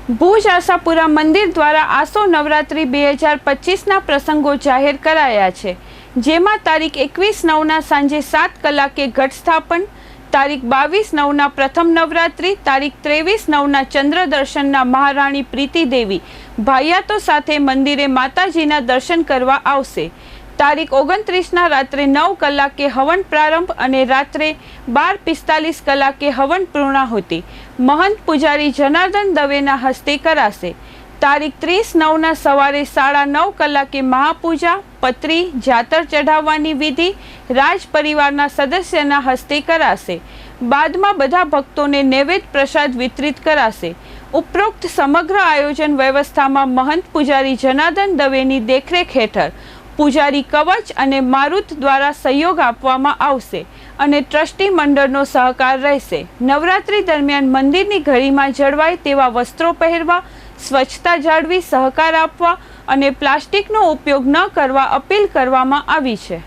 ભુજ આશાપુરા મંદિર દ્વારા આસો નવરાત્રિ 2025ના પ્રસંગો જાહેર કરાયા છે, જેમાં તારીખ 21/9ના સાંજે 7 કલાકે ઘટ સ્થાપન, તારીખ 22/9ના પ્રથમ નવરાત્રિ, તારીખ 23/9ના ચંદ્ર દર્શનના મહારાણી પ્રીતિ દેવી ભાઈયાતો સાથે મંદિરે માતાજીના દર્શન કરવા આવશે. તારીખ 29ના રાત્રે 9 કલાકે હવન પ્રારંભ અને રાત્રે 12:45 કલાકે હવન પૂર્ણાહુતિ મહંત પૂજારી જનાર્દન દવેના હસ્તે કરાશે. તારીખ 30/9ના સવારે 9:30 કલાકે મહાપૂજા, પતરી, જાતર ચઢાવવાની વિધિ રાજ પરિવારના સદસ્યના હસ્તે કરાશે. બાદમાં બધા ભક્તોને નૈવેદ્ય પ્રસાદ વિતરિત કરાશે. ઉપરોક્ત સમગ્ર આયોજન વ્યવસ્થામાં મહંત પૂજારી જનાર્દન દવેની દેખરેખ હેઠળ પૂજારી કવચ અને મારુત દ્વારા સહયોગ આપવામાં આવશે અને ટ્રસ્ટી મંડળનો સહકાર રહેશે. નવરાત્રી દરમિયાન મંદિરની ઘડીમાં જળવાય તેવા વસ્ત્રો પહેરવા, સ્વચ્છતા જાળવી, સહકાર આપવા અને પ્લાસ્ટિકનો ઉપયોગ ન કરવા અપીલ કરવામાં આવી છે.